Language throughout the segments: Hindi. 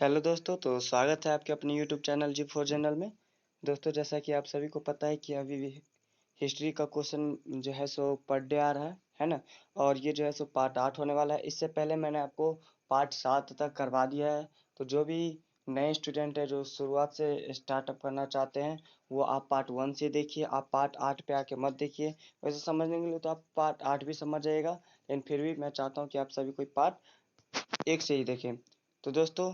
हेलो दोस्तों, तो स्वागत है आपके अपने यूट्यूब चैनल G4 जनरल में। दोस्तों, जैसा कि आप सभी को पता है कि अभी भी हिस्ट्री का क्वेश्चन जो है सो पर डे आ रहा है ना। और ये जो है सो पार्ट 8 होने वाला है। इससे पहले मैंने आपको पार्ट 7 तक करवा दिया है। तो जो भी नए स्टूडेंट है जो शुरुआत से स्टार्टअप करना चाहते हैं, वो आप पार्ट 1 से देखिए। आप पार्ट 8 पे आके मत देखिए। वैसे समझने के लिए तो आप पार्ट 8 भी समझ जाइएगा, लेकिन फिर भी मैं चाहता हूँ कि आप सभी कोई पार्ट 1 से ही देखें। तो दोस्तों,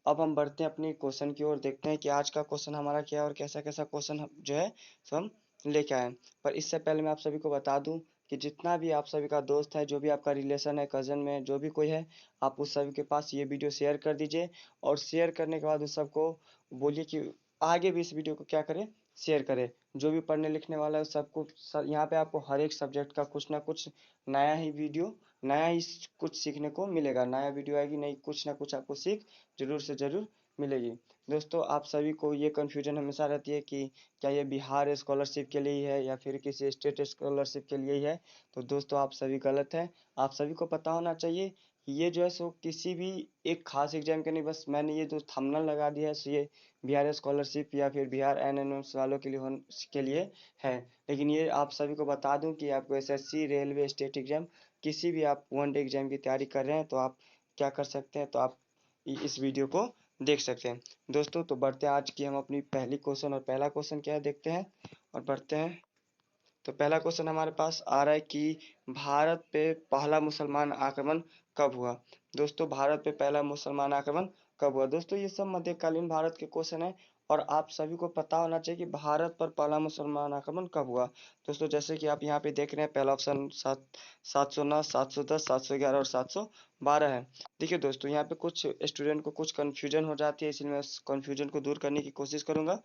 अब हम बढ़ते हैं अपनी क्वेश्चन की ओर। देखते हैं कि आज का क्वेश्चन हमारा क्या है और कैसा कैसा क्वेश्चन जो है सो हम लेके आए। पर इससे पहले मैं आप सभी को बता दूं कि जितना भी आप सभी का दोस्त है, जो भी आपका रिलेशन है, कजन में जो भी कोई है, आप उस सभी के पास ये वीडियो शेयर कर दीजिए। और शेयर करने के बाद उस सबको बोलिए कि आगे भी इस वीडियो को क्या करें, शेयर करें। जो भी पढ़ने लिखने वाला है सबको यहाँ पे आपको हर एक सब्जेक्ट का कुछ ना कुछ नया ही वीडियो, नया ही कुछ सीखने को मिलेगा। नया वीडियो आएगी, नहीं कुछ ना कुछ आपको सीख जरूर से जरूर मिलेगी। दोस्तों, आप सभी को ये कन्फ्यूजन हमेशा रहती है कि क्या ये बिहार स्कॉलरशिप के लिए ही है या फिर किसी स्टेट स्कॉलरशिप के लिए ही है। तो दोस्तों, आप सभी गलत हैं। आप सभी को पता होना चाहिए कि ये जो है सो किसी भी एक खास एग्जाम के नहीं। बस मैंने ये जो थंबनेल लगा दिया है सो ये बिहार स्कॉलरशिप या फिर बिहार एनएनएम वालों के लिए है। लेकिन ये आप सभी को बता दूं कि आपको एसएससी, रेलवे, स्टेट एग्जाम, किसी भी आप वन डे एग्जाम की तैयारी कर रहे हैं तो आप क्या कर सकते हैं, तो आप इस वीडियो को देख सकते हैं। दोस्तों, तो बढ़ते हैं आज की हम अपनी पहली क्वेश्चन। और पहला क्वेश्चन क्या है देखते हैं और बढ़ते हैं। तो पहला क्वेश्चन हमारे पास आ रहा है कि भारत पे पहला मुसलमान आक्रमण कब हुआ। दोस्तों, भारत पे पहला मुसलमान आक्रमण कब हुआ। दोस्तों, ये सब मध्यकालीन भारत के क्वेश्चन है और आप सभी को पता होना चाहिए कि भारत पर पहला मुसलमान आक्रमण कब हुआ। दोस्तों, जैसे कि आप यहाँ पे देख रहे हैं, पहला ऑप्शन 709, 710, 711 और 712 है। देखिए दोस्तों, यहाँ पे कुछ स्टूडेंट को कुछ कंफ्यूजन हो जाती है, इसलिए मैं उस कंफ्यूजन को दूर करने की कोशिश करूंगा।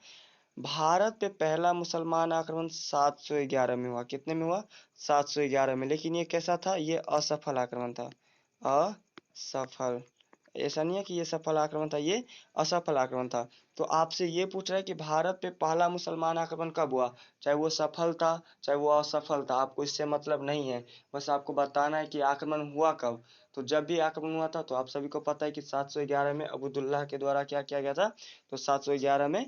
भारत पे पहला मुसलमान आक्रमण 711 में हुआ। कितने में हुआ? 711 में। लेकिन ये कैसा था? ये असफल आक्रमण था। असफल। ऐसा नहीं है कि ये सफल आक्रमण था, ये असफल आक्रमण था। तो आपसे ये पूछ रहा है कि भारत पे पहला मुसलमान आक्रमण कब हुआ। चाहे वो सफल था चाहे वो असफल था, आपको इससे मतलब नहीं है। बस आपको बताना है कि आक्रमण हुआ कब। तो जब भी आक्रमण हुआ था तो आप सभी को पता है कि 711 में अब्दुल्लाह के द्वारा क्या किया गया था। तो 711 में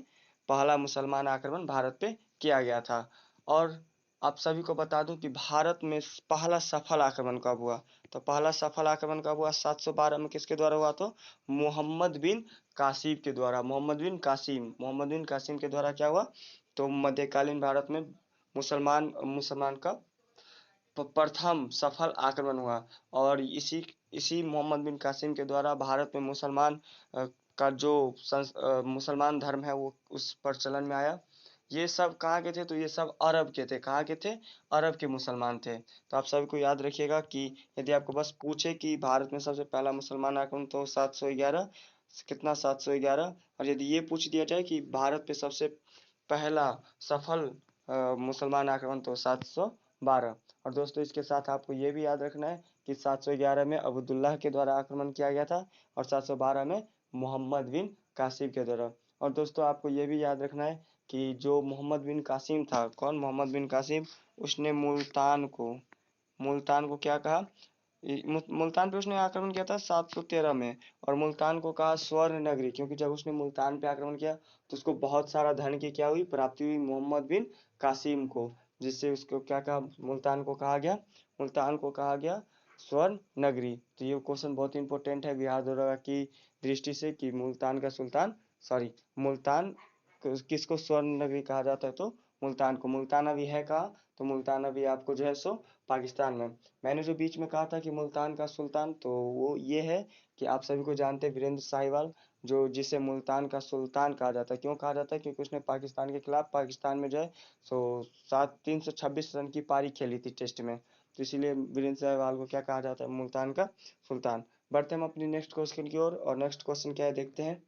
पहला मुसलमान आक्रमण भारत पे किया गया था। और आप सभी को बता दूं कि भारत में पहला सफल आक्रमण कब हुआ। तो पहला सफल आक्रमण कब हुआ? 712 में। किसके द्वारा हुआ? तो मोहम्मद बिन कासिम के द्वारा। मोहम्मद बिन कासिम के द्वारा क्या हुआ? तो मध्यकालीन भारत में मुसलमान मुसलमान का प्रथम सफल आक्रमण हुआ। और इसी इसी मोहम्मद बिन कासिम के द्वारा भारत में मुसलमान का जो मुसलमान धर्म है वो उस प्रचलन में आया। ये सब कहाँ के थे? तो ये सब अरब के थे। कहाँ के थे? अरब के मुसलमान थे। तो आप सभी को याद रखिएगा कि यदि आपको बस पूछे कि भारत में सबसे पहला मुसलमान आक्रमण, तो 711। कितना? 711। और यदि ये पूछ दिया जाए कि भारत पे सबसे पहला सफल मुसलमान आक्रमण, तो 712। और दोस्तों, इसके साथ आपको ये भी याद रखना है कि 711 में अब्दुल्लाह के द्वारा आक्रमण किया गया था और 712 में मोहम्मद बिन कासिम के द्वारा। और दोस्तों, आपको ये भी याद रखना है कि जो मोहम्मद बिन कासिम था, कौन? मोहम्मद बिन कासिम। उसने मुल्तान को क्या कहा? मुल्तान पे उसने आक्रमण किया था 713 में। और मुल्तान को कहा स्वर्ण नगरी, क्योंकि जब उसने मुल्तान पे आक्रमण किया तो उसको बहुत सारा धन की क्या हुई? प्राप्ति हुई मोहम्मद बिन कासिम को। जिससे उसको क्या कहा? मुल्तान को कहा गया स्वर्ण नगरी। तो ये क्वेश्चन बहुत इंपॉर्टेंट है बिहार दरोगा की दृष्टि से कि मुल्तान किसको स्वर्ण नगरी कहा जाता है? तो मुल्तान को। मुल्तान अभी है कहाँ? तो मुल्तान अभी आपको जो है सो पाकिस्तान में। मैंने जो बीच में कहा था कि मुल्तान का सुल्तान, तो वो ये है कि आप सभी को जानते हैं वीरेंद्र साहिवाल, जो जिसे मुल्तान का सुल्तान कहा जाता है। क्यों कहा जाता है? क्योंकि उसने पाकिस्तान के खिलाफ पाकिस्तान में जो है सो 326 रन की पारी खेली थी टेस्ट में। तो इसीलिए वीरेंद्र सहवाग को क्या कहा जाता है? मुल्तान का सुल्तान। बढ़ते हम अपनी नेक्स्ट क्वेश्चन की ओर। और नेक्स्ट क्वेश्चन क्या है देखते हैं।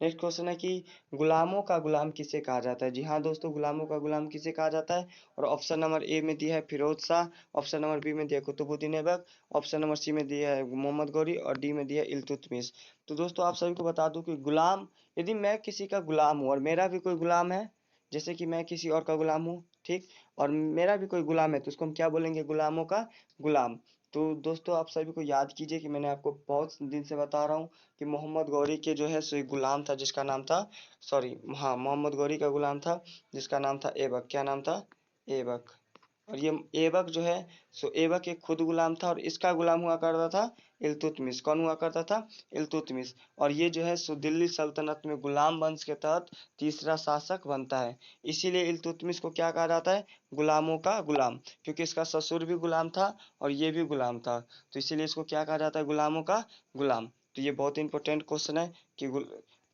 नेक्स्ट क्वेश्चन है कि गुलामों का गुलाम किसे कहा जाता है। जी हाँ दोस्तों, गुलामों का गुलाम किसे कहा जाता है? और ऑप्शन नंबर ए में दिया है Firoz Shah, option number B में दिया है Qutbuddin Aibak, option number C में दिया है मोहम्मद गौरी और डी में दिया है इल्तुतमिश। तो दोस्तों, आप सभी को बता दूं कि गुलाम, यदि मैं किसी का गुलाम हूँ और मेरा भी कोई गुलाम है, जैसे कि मैं किसी और का गुलाम हूँ, ठीक, और मेरा भी कोई गुलाम है, तो उसको हम क्या बोलेंगे? गुलामों का गुलाम। तो दोस्तों आप सभी को याद कीजिए कि मैंने आपको बहुत दिन से बता रहा हूँ कि मोहम्मद गौरी के जो है सो एक गुलाम था जिसका नाम था, सॉरी हाँ, मोहम्मद गौरी का गुलाम था जिसका नाम था ऐबक। क्या नाम था? ऐबक। और ये ऐबक जो है सो ऐबक एक खुद गुलाम था और इसका गुलाम हुआ करता था इल्तुतमिश। कौन हुआ करता था? इल्तुतमिश। और ये जो है सो दिल्ली सल्तनत में गुलाम वंश के तहत तीसरा शासक बनता है। इसीलिए इल्तुतमिश को क्या कहा जाता है? गुलामों का गुलाम, क्योंकि इसका ससुर भी गुलाम था और ये भी गुलाम था, तो इसीलिए इसको क्या कहा जाता है? गुलामों का गुलाम। तो ये बहुत इंपॉर्टेंट क्वेश्चन है कि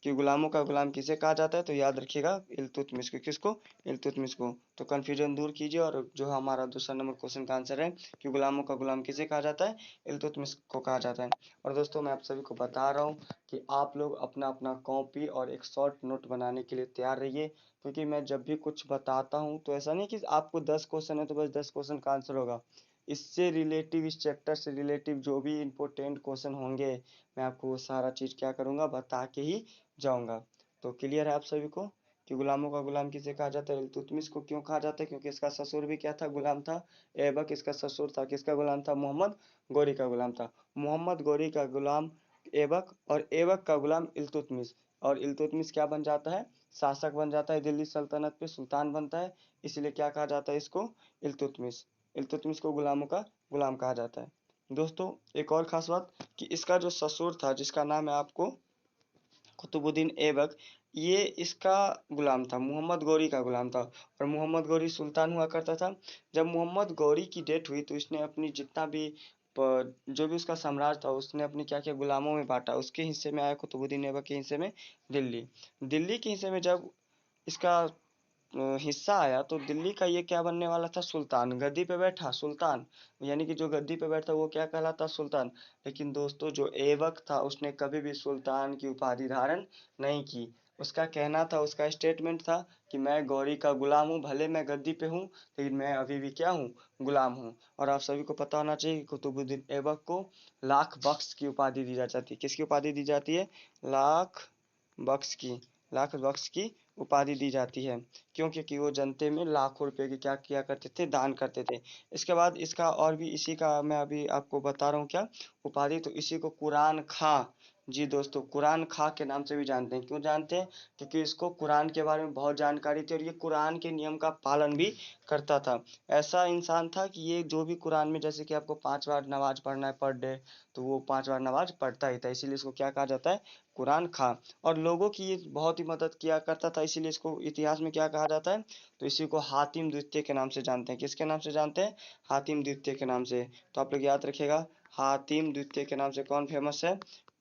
कि गुलामों का गुलाम किसे कहा जाता है, तो याद रखिएगा इल्तुतमिश को। किसको? इल्तुतमिश को। तो कंफ्यूजन दूर कीजिए और जो हमारा दूसरा नंबर क्वेश्चन का आंसर है कि गुलामों का गुलाम किसे कहा जाता है? इल्तुतमिश को कहा जाता है। और दोस्तों मैं आप सभी को बता रहा हूँ कि आप लोग अपना अपना कॉपी और एक शॉर्ट नोट बनाने के लिए तैयार रहिए, क्योंकि मैं जब भी कुछ बताता हूँ तो ऐसा नहीं कि आपको 10 क्वेश्चन है तो बस 10 क्वेश्चन का आंसर होगा। इससे रिलेटिव, इस चैप्टर से रिलेटिव जो भी इम्पोर्टेंट क्वेश्चन होंगे मैं आपको वो सारा चीज़ क्या करूँगा? बता के ही जाऊँगा। तो क्लियर है आप सभी को कि गुलामों का गुलाम किसे कहा जाता है? इल्तुतमिश को क्यों कहा जाता है? क्योंकि इसका ससुर भी क्या था? गुलाम था। ऐबक इसका ससुर था। किसका गुलाम था? मोहम्मद गौरी का गुलाम था। मोहम्मद गौरी का गुलाम ऐबक और ऐबक का गुलाम इल्तुतमिश। और इल्तुतमिश क्या बन जाता है? शासक बन जाता है दिल्ली सल्तनत पे, सुल्तान बनता है। इसलिए क्या कहा जाता है इसको? इल्तुतमिश। इल्तुतमिश को गुलामों का गुलाम कहा जाता है। दोस्तों एक और खास बात कि इसका जो ससुर था जिसका नाम है आपको कुतुबुद्दीन ऐबक, ये इसका गुलाम था, मोहम्मद गौरी का गुलाम था। और मोहम्मद गौरी सुल्तान हुआ करता था। जब मोहम्मद गौरी की डेथ हुई तो इसने अपनी जितना भी जो भी उसका साम्राज्य था उसने अपने क्या क्या गुलामों में बांटा। उसके हिस्से में आया कुतुबुद्दीन ऐबक के हिस्से में दिल्ली। दिल्ली के हिस्से में जब इसका हिस्सा आया तो दिल्ली का ये क्या बनने वाला था? सुल्तान। गद्दी पे बैठा सुल्तान, यानी कि जो गद्दी पे बैठा वो क्या कहलाता? सुल्तान। लेकिन दोस्तों जो ऐबक था उसने कभी भी सुल्तान की उपाधि धारण नहीं की। उसका कहना था, उसका स्टेटमेंट था कि मैं गौरी का गुलाम हूँ, भले मैं गद्दी पे हूँ लेकिन मैं अभी भी क्या हूँ? गुलाम हूँ। और आप सभी को पता होना चाहिए कि कुतुबुद्दीन ऐबक को लाख बख्श की उपाधि दी जाती है। किसकी उपाधि दी जाती है? लाख बख्श की। लाख बख्श की उपाधि दी जाती है। क्यों? क्योंकि वो जनते में लाखों रुपए की क्या किया करते थे? दान करते थे। इसके बाद इसका और भी इसी का मैं अभी आपको बता रहा हूँ क्या उपाधि, तो इसी को कुरान खां, जी दोस्तों, कुरान खां के नाम से भी जानते हैं। क्यों जानते हैं? क्योंकि इसको कुरान के बारे में बहुत जानकारी थी और ये कुरान के नियम का पालन भी करता था। ऐसा इंसान था कि ये जो भी कुरान में, जैसे कि आपको 5 बार नमाज पढ़ना है पर डे, तो वो 5 बार नमाज पढ़ता ही था। इसीलिए इसको क्या कहा जाता है? कुरान खां। और लोगों की ये बहुत ही मदद किया करता था, इसीलिए इसको इतिहास में क्या कहा जाता है? तो इसी को हातिम द्वितीय के नाम से जानते हैं। किसके नाम से जानते हैं? हातिम द्वितीय के नाम से। तो आप लोग याद रखिएगा, हातिम द्वितीय के नाम से कौन फेमस है?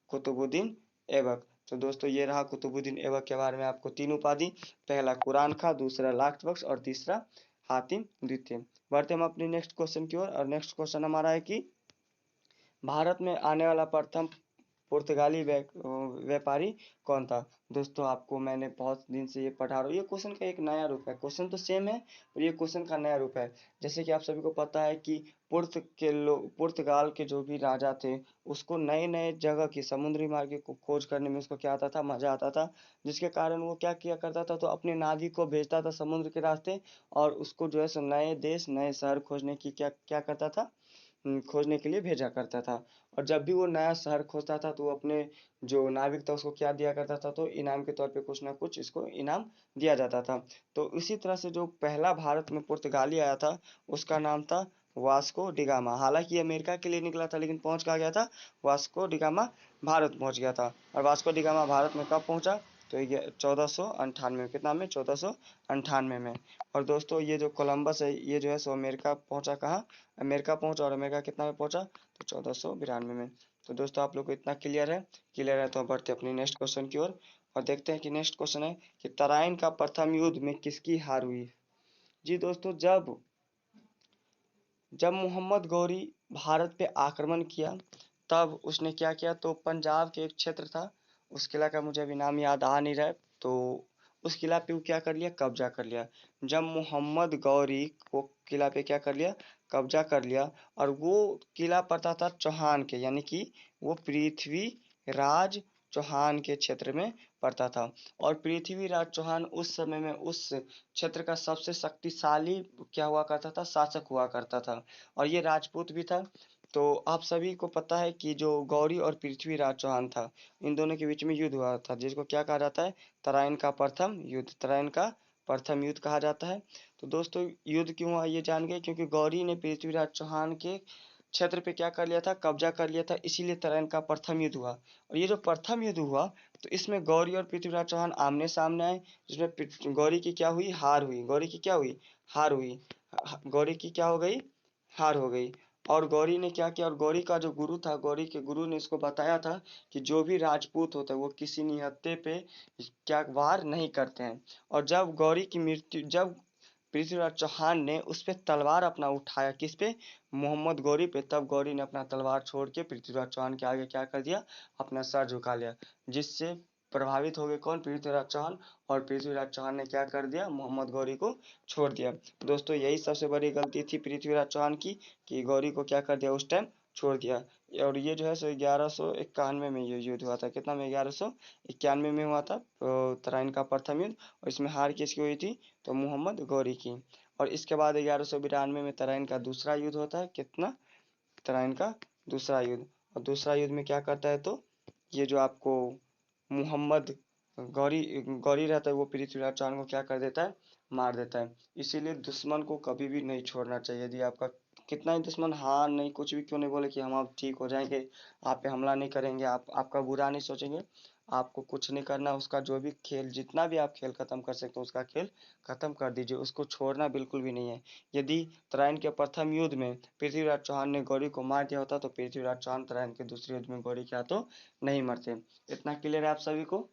कुतुबुद्दीन ऐबक। तो दोस्तों ये रहा कुतुबुद्दीन ऐबक के बारे में आपको 3 उपाधि। पहला कुरान खां, दूसरा लाख बख्श और तीसरा हातिम द्वितीय। बढ़ते हम अपने नेक्स्ट क्वेश्चन की ओर। और नेक्स्ट क्वेश्चन हमारा है कि भारत में आने वाला प्रथम पुर्तगाली व्यापारी कौन था? दोस्तों आपको मैंने बहुत दिन से ये पढ़ा रहा हूँ। ये क्वेश्चन का एक नया रूप है। क्वेश्चन तो सेम है पर ये क्वेश्चन का नया रूप है। जैसे कि आप सभी को पता है कि पुर्तगाल के जो भी राजा थे उसको नए नए जगह की समुद्री मार्ग को खोज करने में उसको क्या आता था? मजा आता था। जिसके कारण वो क्या किया करता था? तो अपने नाविक को भेजता था समुद्र के रास्ते और उसको जो है सो नए देश, नए शहर खोजने की क्या क्या करता था? खोजने के लिए भेजा करता था। और जब भी वो नया शहर खोजता था तो वो अपने जो नाविक था उसको क्या दिया करता था? तो इनाम के तौर पे कुछ ना कुछ इसको इनाम दिया जाता था। तो इसी तरह से जो पहला भारत में पुर्तगाली आया था उसका नाम था वास्को डिगामा। हालांकि ये अमेरिका के लिए निकला था लेकिन पहुंच कहाँ गया था? वास्को डिगामा भारत पहुंच गया था। और वास्को डिगामा भारत में कब पहुंचा? तो ये 1498 में। कितना में? 1498 में। और दोस्तों ये जो कोलंबस है ये जो है सो अमेरिका पहुंचा। कहाँ? अमेरिका पहुंचा। और अमेरिका कितना में पहुंचा? तो 1492 में। तो दोस्तों आप लोग को इतना क्लियर है? क्लियर है तो अब बढ़ते अपनी नेक्स्ट क्वेश्चन की ओर और देखते हैं कि नेक्स्ट क्वेश्चन है कि तराइन का प्रथम युद्ध में किसकी हार हुई? जी दोस्तों, जब जब मोहम्मद गौरी भारत पे आक्रमण किया तब उसने क्या किया? तो पंजाब के एक क्षेत्र था, उस किला का मुझे अभी नाम याद आ नहीं रहा है, तो उस किला पे वो क्या कर लिया? कब्जा कर लिया। जब मोहम्मद गौरी को किला पे क्या कर लिया? कब्जा कर लिया। और वो किला पड़ता था चौहान के, यानी कि वो पृथ्वी राज चौहान के क्षेत्र में पड़ता था। और पृथ्वीराज चौहान उस समय में उस क्षेत्र का सबसे शक्तिशाली क्या हुआ करता था? शासक हुआ करता था। और ये राजपूत भी था। तो आप सभी को पता है कि जो गौरी और पृथ्वीराज चौहान था, इन दोनों के बीच में युद्ध हुआ था, जिसको क्या कहा जाता है, तराइन का प्रथम युद्ध, तराइन का प्रथम युद्ध कहा जाता है। तो दोस्तों युद्ध क्यों हुआ ये जान गए, क्योंकि गौरी ने पृथ्वीराज चौहान के क्षेत्र पे क्या कर लिया था, कब्जा कर लिया था, इसीलिए तराइन का प्रथम युद्ध हुआ। और ये जो प्रथम युद्ध हुआ, तो इसमें गौरी और पृथ्वीराज चौहान आमने सामने आए, जिसमें गौरी की क्या हुई, हार हुई। गौरी की क्या हुई, हार हुई। गौरी की क्या हो गई, हार हो गई। और गौरी ने क्या किया, और गौरी का जो गुरु था, गौरी के गुरु ने इसको बताया था कि जो भी राजपूत होता है वो किसी निहत्थे पे क्या वार नहीं करते हैं। और जब गौरी की मृत्यु, जब पृथ्वीराज चौहान ने उस पे तलवार अपना उठाया, किस पे, मोहम्मद गौरी पे, तब गौरी ने अपना तलवार छोड़ के पृथ्वीराज चौहान के आगे क्या कर दिया, अपना सर झुका लिया, जिससे प्रभावित हो गए कौन, पृथ्वीराज चौहान। और पृथ्वीराज चौहान ने क्या कर दिया, मोहम्मद गौरी को छोड़ दिया। दोस्तों यही सबसे बड़ी गलती थी पृथ्वीराज चौहान की, कि गौरी को क्या कर दिया, उस टाइम छोड़ दिया। और ये जो है सो 1191 में ये युद्ध हुआ था, कितना में, 1191 में हुआ था तराइन का प्रथम युद्ध। और इसमें हार किसकी हुई थी, तो मोहम्मद गौरी की। और इसके बाद 1192 में तराइन का दूसरा युद्ध होता है, कितना, तराइन का दूसरा युद्ध। और दूसरा युद्ध में क्या करता है, तो ये जो आपको मोहम्मद गौरी गौरी रहता है, वो पृथ्वीराज चौहान को क्या कर देता है, मार देता है। इसीलिए दुश्मन को कभी भी नहीं छोड़ना चाहिए। यदि आपका कितना ही दुश्मन, हाँ नहीं कुछ भी क्यों नहीं बोले कि हम आप ठीक हो जाएंगे, आप पे हमला नहीं करेंगे, आप आपका बुरा नहीं सोचेंगे, आपको कुछ नहीं करना, उसका जो भी खेल, जितना भी आप खेल खत्म कर सकते हो उसका खेल खत्म कर दीजिए, उसको छोड़ना बिल्कुल भी नहीं है। यदि तराइन के प्रथम युद्ध में पृथ्वीराज चौहान ने गौरी को मार दिया होता, तो पृथ्वीराज चौहान तराइन के दूसरे युद्ध में गौरी के हाथों नहीं मरते। इतना क्लियर है आप सभी को,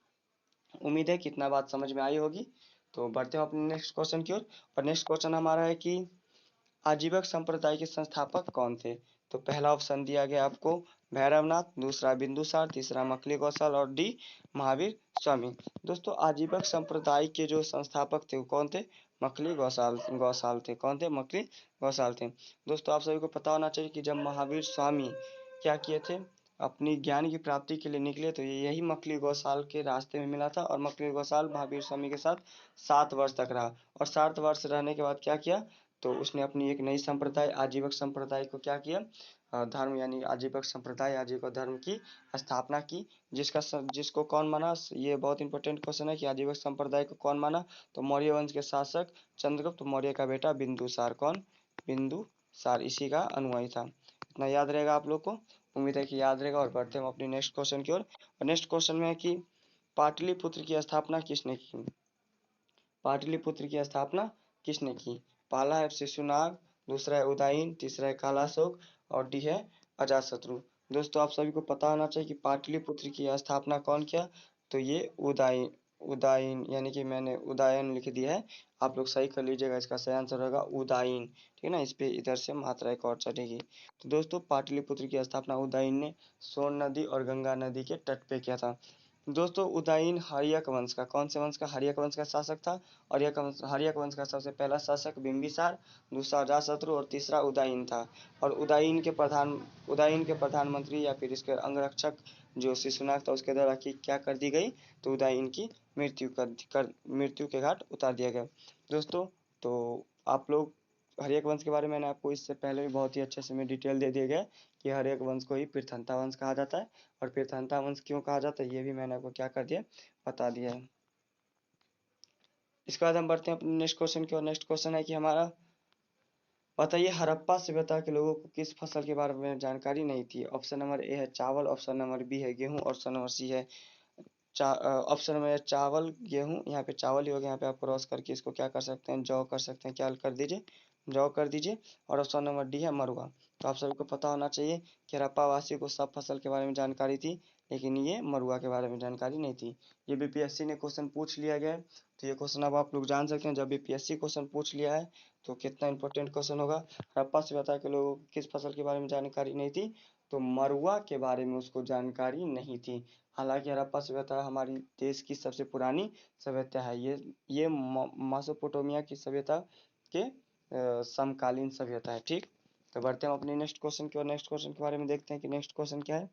उम्मीद है कि इतना बात समझ में आई होगी। तो बढ़ते हो अपने नेक्स्ट क्वेश्चन की ओर। और नेक्स्ट क्वेश्चन हमारा है कि आजीवक संप्रदाय के संस्थापक कौन थे। तो पहला ऑप्शन दिया गया आपको भैरवनाथ, दूसरा बिंदुसार, तीसरा मकली कौशल और डी महावीर स्वामी। दोस्तों आजीवक संप्रदाय के जो संस्थापक थे वो कौन थे, मकली गौसाल गौसाल थे। कौन थे, मकली गौसाल थे। दोस्तों आप सभी को पता होना चाहिए कि जब महावीर स्वामी क्या किए थे, अपनी ज्ञान की प्राप्ति के लिए निकले, तो यही मकली गौसाल के रास्ते में मिला था। और मकली गौसाल महावीर स्वामी के साथ 7 वर्ष तक रहा। और 7 वर्ष रहने के बाद क्या किया, तो उसने अपनी एक नई संप्रदाय आजीवक संप्रदाय को क्या किया, धर्म यानी आजीवक संप्रदाय, आजीवक धर्म की स्थापना की। जिसको कौन माना, ये बहुत इंपॉर्टेंट क्वेश्चन है कि आजीवक संप्रदाय को कौन माना, तो मौर्य वंश के शासक चंद्रगुप्त मौर्य का बेटा बिंदुसार। कौन, बिंदुसार, इसी का अनुयायी था। इतना याद रहेगा आप लोग को, उम्मीद है कि याद रहेगा। और बढ़ते हम अपनी नेक्स्ट क्वेश्चन की ओर। और नेक्स्ट क्वेश्चन में है कि पाटलिपुत्र की स्थापना किसने की। पाटलिपुत्र की स्थापना किसने की। पहला है शिशुनाग, दूसरा है उदयन, तीसरा है कालाशोक और डी है अजातशत्रु। दोस्तों आप सभी को पता होना चाहिए कि पाटलिपुत्र की स्थापना कौन किया, तो ये उदयन, उदयन यानी कि मैंने उदयन लिख दिया है, आप लोग सही कर लीजिएगा, इसका सही आंसर होगा उदयन। ठीक है ना, इस पे इधर से मात्रा एक और चढ़ेगी। तो दोस्तों पाटलिपुत्र की स्थापना उदयन ने सोन नदी और गंगा नदी के तट पे किया था। दोस्तों उदयन हर्यक वंश का, कौन से वंश का, हर्यक वंश का शासक था। और हर्यक वंश का सबसे पहला शासक बिंबिसार, दूसरा अजातशत्रु और तीसरा उदयन था। और उदयन के प्रधानमंत्री या फिर इसके अंगरक्षक जो शिशुनाग था उसके द्वारा की क्या कर दी गई, तो उदयन की मृत्यु के घाट उतार दिया गया। दोस्तों तो आप लोग हर्यक वंश के बारे में मैंने आपको इससे पहले भी बहुत ही अच्छे से में डिटेल दे दिया गया कि हर्यक वंश को ही पृथनता वंश कहा जाता है। और पृथनता वंश क्यों कहा जाता है ये भी मैंने आपको क्या कर दिया, बता दिया है। इसके बाद हम बढ़ते हैं अपने नेक्स्ट क्वेश्चन की और। नेक्स्ट क्वेश्चन है कि हमारा, बताइए हड़प्पा सभ्यता के लोगों को किस फसल के बारे में जानकारी नहीं थी। ऑप्शन नंबर ए है चावल, ऑप्शन नंबर बी है गेहूं, ऑप्शन नंबर सी है ऑप्शन में चावल गेहूं, यहाँ पे चावल ही हो गया, यहाँ पे आप क्रॉस करके इसको क्या कर सकते हैं, जौ कर सकते हैं, क्या कर दीजिए, जौ कर दीजिए। और ऑप्शन नंबर डी है मरुआ। तो आप सभी को पता होना चाहिए कि हड़प्पा वासी को सब फसल के बारे में जानकारी थी, लेकिन ये मरुआ के बारे में जानकारी नहीं थी। ये बीपीएससी ने क्वेश्चन पूछ लिया गया है, तो ये क्वेश्चन अब आप लोग जान सकते हैं। जब बीपीएससी क्वेश्चन पूछ लिया है तो कितना इंपॉर्टेंट क्वेश्चन होगा। हड़प्पा सभ्यता के लोगों को किस फसल के बारे में जानकारी नहीं थी, तो मरुआ के बारे में उसको जानकारी नहीं थी। हालांकि हड़प्पा सभ्यता हमारी देश की सबसे पुरानी सभ्यता है। ये मेसोपोटामिया की सभ्यता के समकालीन सभ्यता है। ठीक, तो बढ़ते हैं अपने नेक्स्ट क्वेश्चन की और। नेक्स्ट क्वेश्चन के बारे में देखते हैं कि नेक्स्ट क्वेश्चन क्या है।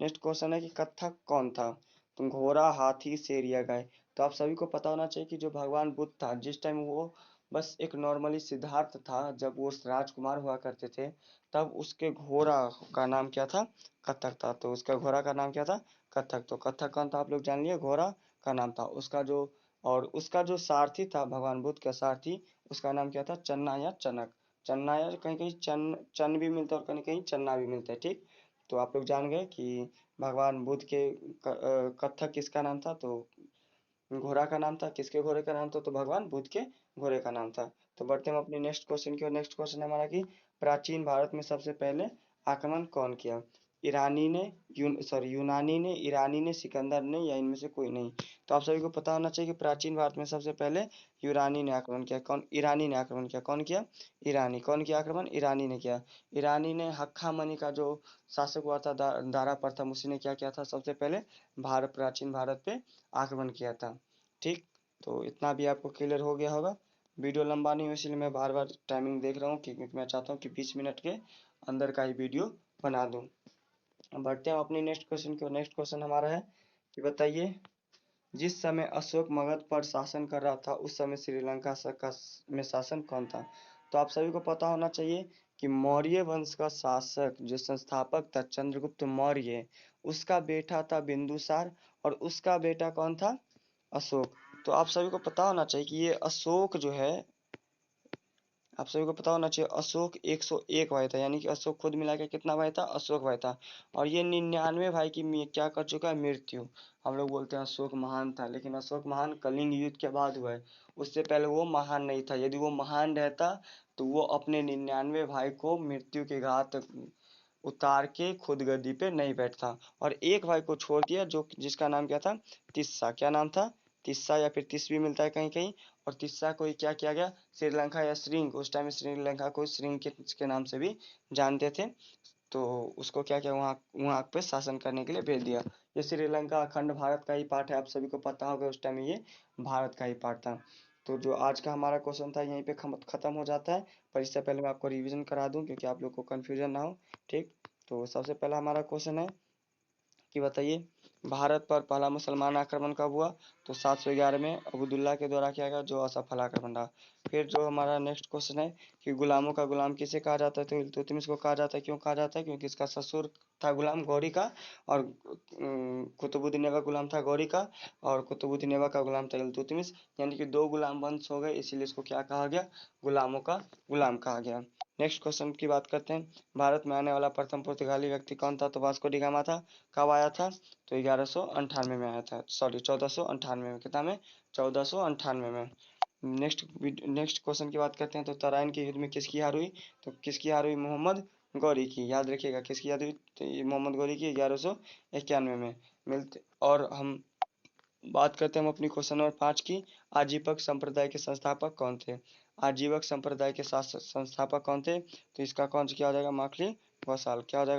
नेक्स्ट क्वेश्चन है कि कथक कौन था, तो घोड़ा, हाथी, शेर या गाय। तो आप सभी को पता होना चाहिए कि जो भगवान बुद्ध था, जिस टाइम वो बस एक नॉर्मली सिद्धार्थ था जब वो राजकुमार हुआ करते थे, तब उसके घोड़ा का नाम क्या था? कथक था। तो उसका घोड़ा का नाम क्या था? कथक। तो कथक कौन था आप लोग जान लिए, घोड़ा का नाम था उसका जो। और उसका जो सारथी था, भगवान बुद्ध का सारथी, उसका नाम क्या था? चन्ना या चनक। चन्ना या कहीं कहीं चन भी मिलता है और कहीं कहीं चन्ना भी मिलता है, ठीक। तो आप लोग जान गए कि भगवान बुद्ध के कथक किसका नाम था? तो घोड़ा का नाम था। किसके घोड़े का नाम था? तो भगवान बुद्ध के घोड़े का नाम था। तो बढ़ते हैं हम अपने नेक्स्ट क्वेश्चन की ओर। नेक्स्ट क्वेश्चन हमारा कि प्राचीन भारत में सबसे पहले आक्रमण कौन किया? ईरानी ने, यूनानी ने, ईरानी ने, सिकंदर ने, या इनमें से कोई नहीं? तो आप सभी को पता होना चाहिए कि प्राचीन भारत में सबसे पहले यूनानी ने आक्रमण किया। कौन? ईरानी ने आक्रमण किया। कौन किया? ईरानी। कौन किया आक्रमण? ईरानी ने किया। ईरानी ने हक्का मनी का जो शासक हुआ था, दारा प्रथम, उसी ने क्या किया था? सबसे पहले प्राचीन भारत पे आक्रमण किया था, ठीक। तो इतना भी आपको क्लियर हो गया होगा। वीडियो लंबा नहीं हो इसलिए मैं बार बार टाइमिंग देख रहा हूँ, क्योंकि मैं चाहता हूँ कि 20 मिनट के अंदर का ही वीडियो बना दूँ। अब बढ़ते हैं अपनी नेक्स्ट क्वेश्चन की। नेक्स्ट क्वेश्चन हमारा है कि बताइए, जिस समय अशोक मगध पर शासन कर रहा था, उस समय श्रीलंका में शासन कौन था? तो आप सभी को पता होना चाहिए कि मौर्य वंश का शासक जो संस्थापक था, चंद्रगुप्त मौर्य, उसका बेटा था बिंदुसार, और उसका बेटा कौन था? अशोक। तो आप सभी को पता होना चाहिए कि ये अशोक जो है, आप सभी को पता होना चाहिए अशोक 101 भाई था, यानी कि अशोक खुद मिला के कितना भाई था? अशोक भाई था। और ये 99 भाई की क्या कर चुका है? मृत्यु। हम लोग बोलते हैं अशोक महान था, लेकिन अशोक महान कलिंग युद्ध के बाद हुआ है। उससे पहले वो महान नहीं था। यदि वो महान रहता तो वो अपने 99 भाई को मृत्यु के घाट उतार के खुद गद्दी पे नहीं बैठता। और एक भाई को छोड़ दिया, जो जिसका नाम क्या था? तिस्सा। क्या नाम था? तिस्सा, या फिर तिस भी मिलता है कहीं कहीं। और तिस्सा को ही क्या किया गया? श्रीलंका या श्रृंग, उस टाइम श्रीलंका को श्रृंग के नाम से भी जानते थे। तो उसको क्या किया? वहाँ वहाँ पे शासन करने के लिए भेज दिया। ये श्रीलंका अखंड भारत का ही पार्ट है, आप सभी को पता होगा उस टाइम ये भारत का ही पार्ट था। तो जो आज का हमारा क्वेश्चन था यहीं पे खत्म हो जाता है। पर इससे पहले मैं आपको रिवीजन करा दूं, क्योंकि आप लोग को कंफ्यूजन ना हो, ठीक। तो सबसे पहला हमारा क्वेश्चन है कि बताइए, भारत पर पहला मुसलमान आक्रमण कब हुआ? तो 711 में अब्दुल्ला के द्वारा किया गया, जो असफल आक्रमण रहा। फिर जो हमारा नेक्स्ट क्वेश्चन है कि गुलामों का गुलाम किसे कहा जाता है? तो इल्तुतमिश को कहा जाता है। क्यों कहा जाता है? क्योंकि इसका ससुर था गुलाम गौरी का, और कुतुबुद्दीन ऐबक गुलाम था गौरी का, और कुतुबुद्दीन ऐबक का गुलाम था इल्तुतमिश। यानी कि दो गुलाम वंश हो गए, इसीलिए इसको क्या कहा गया? गुलामों का गुलाम कहा गया। नेक्स्ट क्वेश्चन की बात करते हैं। भारत में आने वाला प्रथम पुर्तगाली व्यक्ति कौन था? तो वास्को डी गामा था। कब आया था? तो 1198 में आया था, सॉरी 1498 में। कितना में? 1498 में। नेक्स्ट क्वेश्चन की बात करते हैं। तो तराइन के युद्ध में किसकी हार हुई? तो किसकी हार हुई? मोहम्मद गौरी की। याद रखिएगा किसकी हार हुई? तो ये मोहम्मद गौरी की 1191 में। मिलते और हम बात करते हैं हम अपनी क्वेश्चन नंबर 5 की। आजीवक संप्रदाय के संस्थापक कौन थे? आजीवक संप्रदाय के संस्थापक कौन थे? तो इसका कौन क्या हो जाएगा? माखली गौसाल। क्या हो जाएगा?